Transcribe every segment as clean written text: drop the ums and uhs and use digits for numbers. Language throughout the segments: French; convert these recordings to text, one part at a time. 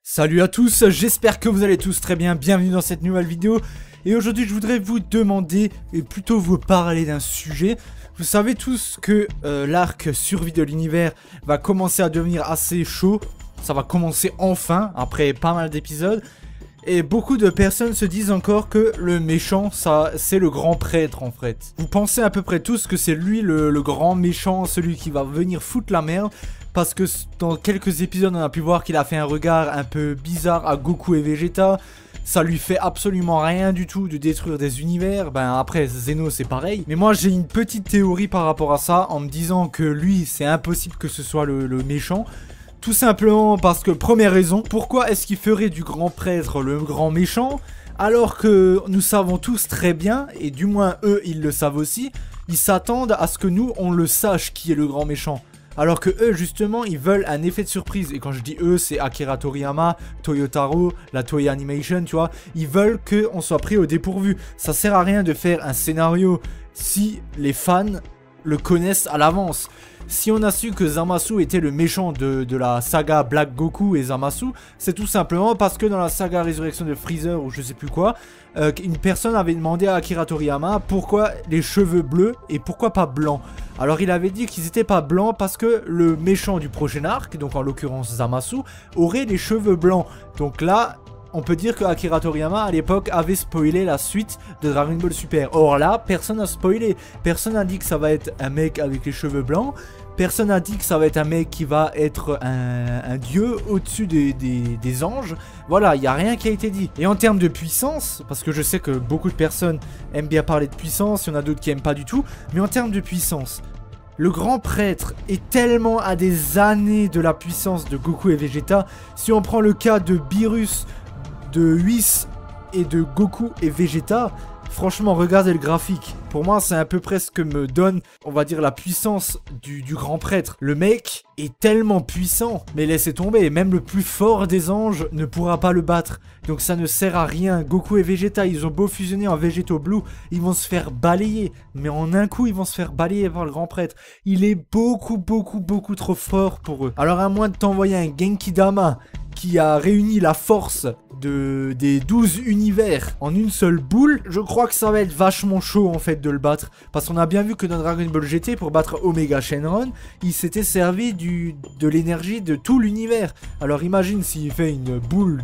Salut à tous, j'espère que vous allez tous très bien, bienvenue dans cette nouvelle vidéo. Et aujourd'hui je voudrais vous demander, et plutôt vous parler d'un sujet. Vous savez tous que l'arc survie de l'univers va commencer à devenir assez chaud. Ça va commencer enfin, après pas mal d'épisodes. Et beaucoup de personnes se disent encore que le méchant, ça, c'est le grand prêtre en fait. Vous pensez à peu près tous que c'est lui le grand méchant, celui qui va venir foutre la merde. Parce que dans quelques épisodes, on a pu voir qu'il a fait un regard un peu bizarre à Goku et Vegeta. Ça lui fait absolument rien du tout de détruire des univers. Ben après, Zeno c'est pareil. Mais moi j'ai une petite théorie par rapport à ça, en me disant que lui, c'est impossible que ce soit le méchant. Tout simplement parce que, première raison, pourquoi est-ce qu'il ferait du grand prêtre le grand méchant, alors que nous savons tous très bien, et du moins eux ils le savent aussi, ils s'attendent à ce que nous on le sache qui est le grand méchant. Alors que eux justement ils veulent un effet de surprise. Et quand je dis eux c'est Akira Toriyama, Toyotaro, la Toei Animation, tu vois. Ils veulent qu'on soit pris au dépourvu. Ça sert à rien de faire un scénario si les fans le connaissent à l'avance. Si on a su que Zamasu était le méchant de la saga Black Goku et Zamasu, c'est tout simplement parce que dans la saga Résurrection de Freezer ou je sais plus quoi, une personne avait demandé à Akira Toriyama pourquoi les cheveux bleus et pourquoi pas blancs. Alors il avait dit qu'ils n'étaient pas blancs parce que le méchant du prochain arc, donc en l'occurrence Zamasu, aurait les cheveux blancs. Donc là, on peut dire que Akira Toriyama à l'époque avait spoilé la suite de Dragon Ball Super. Or là, personne n'a spoilé. Personne n'a dit que ça va être un mec avec les cheveux blancs. Personne n'a dit que ça va être un mec qui va être un dieu au-dessus des anges. Voilà, il n'y a rien qui a été dit. Et en termes de puissance, parce que je sais que beaucoup de personnes aiment bien parler de puissance, il y en a d'autres qui n'aiment pas du tout. Mais en termes de puissance, le grand prêtre est tellement à des années de la puissance de Goku et Vegeta. Si on prend le cas de Beerus, de Whis et de Goku et Vegeta, franchement regardez le graphique. Pour moi c'est à peu près ce que me donne, on va dire, la puissance du grand prêtre. Le mec est tellement puissant, mais laissez tomber, même le plus fort des anges ne pourra pas le battre. Donc ça ne sert à rien. Goku et Vegeta, ils ont beau fusionner en Végéto Blue, ils vont se faire balayer. Mais en un coup ils vont se faire balayer par le grand prêtre. Il est beaucoup trop fort pour eux. Alors à moins de t'envoyer un Genki Dama qui a réuni la force des 12 univers en une seule boule, je crois que ça va être vachement chaud en fait de le battre. Parce qu'on a bien vu que dans Dragon Ball GT, pour battre Omega Shenron, il s'était servi de l'énergie de tout l'univers. Alors imagine s'il fait une boule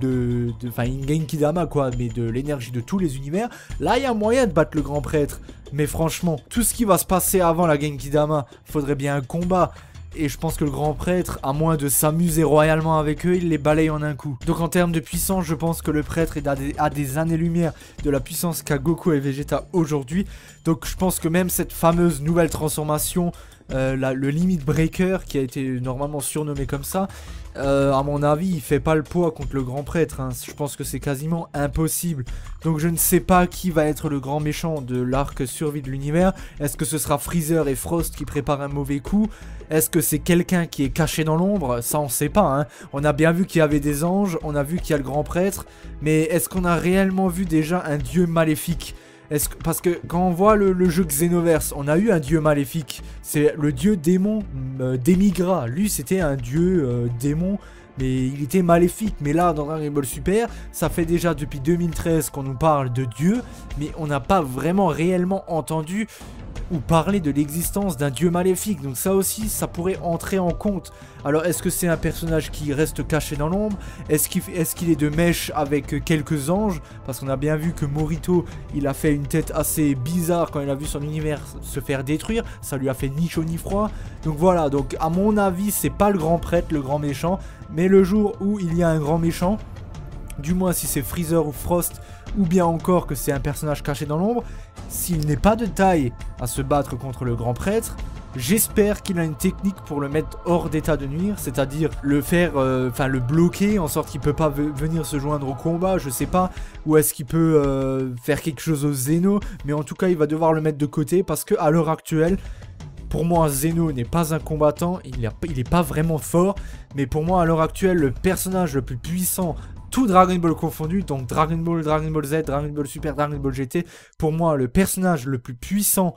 enfin une Genki Dama quoi, mais de l'énergie de tous les univers, là il y a moyen de battre le grand prêtre. Mais franchement, tout ce qui va se passer avant la Genki Dama, faudrait bien un combat. Et je pense que le grand prêtre, à moins de s'amuser royalement avec eux, il les balaye en un coup. Donc en termes de puissance, je pense que le prêtre est à des années-lumière de la puissance qu'a Goku et Vegeta aujourd'hui. Donc je pense que même cette fameuse nouvelle transformation, le Limit Breaker, qui a été normalement surnommé comme ça, à mon avis, il fait pas le poids contre le grand prêtre, hein. Je pense que c'est quasiment impossible. Donc je ne sais pas qui va être le grand méchant de l'arc survie de l'univers. Est-ce que ce sera Freezer et Frost qui préparent un mauvais coup? Est-ce que c'est quelqu'un qui est caché dans l'ombre? Ça on sait pas, hein. On a bien vu qu'il y avait des anges, on a vu qu'il y a le grand prêtre. Mais est-ce qu'on a réellement vu déjà un dieu maléfique? Parce que quand on voit le jeu Xenoverse, on a eu un dieu maléfique. C'est le dieu démon Demigra. Lui c'était un dieu démon, mais il était maléfique. Mais là dans Dragon Ball Super, ça fait déjà depuis 2013 qu'on nous parle de dieu, mais on n'a pas vraiment réellement entendu ou parler de l'existence d'un dieu maléfique. Donc ça aussi, ça pourrait entrer en compte. Alors est-ce que c'est un personnage qui reste caché dans l'ombre? Est-ce qu'il est de mèche avec quelques anges? Parce qu'on a bien vu que Morito, il a fait une tête assez bizarre quand il a vu son univers se faire détruire. Ça lui a fait ni chaud ni froid. Donc voilà, donc à mon avis, c'est pas le grand prêtre, le grand méchant. Mais le jour où il y a un grand méchant, du moins si c'est Freezer ou Frost, ou bien encore que c'est un personnage caché dans l'ombre, s'il n'est pas de taille à se battre contre le grand prêtre, j'espère qu'il a une technique pour le mettre hors d'état de nuire, c'est-à-dire le faire, le bloquer en sorte qu'il peut pas venir se joindre au combat, je sais pas, ou est-ce qu'il peut faire quelque chose au Zeno, mais en tout cas il va devoir le mettre de côté parce que à l'heure actuelle, pour moi Zeno n'est pas un combattant, il est pas vraiment fort, mais pour moi à l'heure actuelle le personnage le plus puissant, tout Dragon Ball confondu, donc Dragon Ball, Dragon Ball Z, Dragon Ball Super, Dragon Ball GT, pour moi le personnage le plus puissant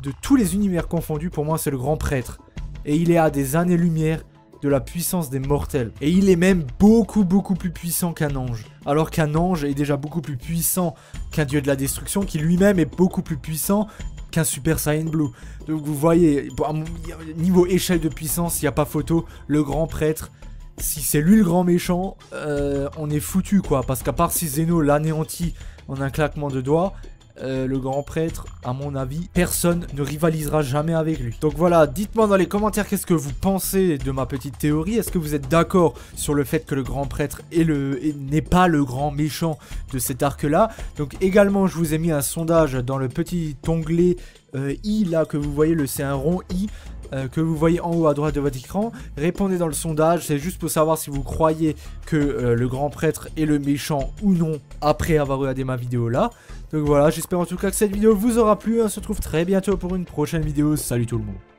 de tous les univers confondus, pour moi c'est le grand prêtre. Et il est à des années-lumière de la puissance des mortels. Et il est même beaucoup plus puissant qu'un ange. Alors qu'un ange est déjà beaucoup plus puissant qu'un dieu de la destruction, qui lui-même est beaucoup plus puissant qu'un Super Saiyan Blue. Donc vous voyez, niveau échelle de puissance, il n'y a pas photo. Le grand prêtre, si c'est lui le grand méchant, on est foutu quoi. Parce qu'à part si Zeno l'anéantit en un claquement de doigts, le grand prêtre, à mon avis, personne ne rivalisera jamais avec lui. Donc voilà, dites-moi dans les commentaires qu'est-ce que vous pensez de ma petite théorie. Est-ce que vous êtes d'accord sur le fait que le grand prêtre n'est pas le grand méchant de cet arc-là? Donc également, je vous ai mis un sondage dans le petit onglet I là que vous voyez, c'est un rond I. Que vous voyez en haut à droite de votre écran. Répondez dans le sondage, c'est juste pour savoir si vous croyez que le grand prêtre est le méchant ou non après avoir regardé ma vidéo là. Donc voilà, j'espère en tout cas que cette vidéo vous aura plu. On se retrouve très bientôt pour une prochaine vidéo. Salut tout le monde.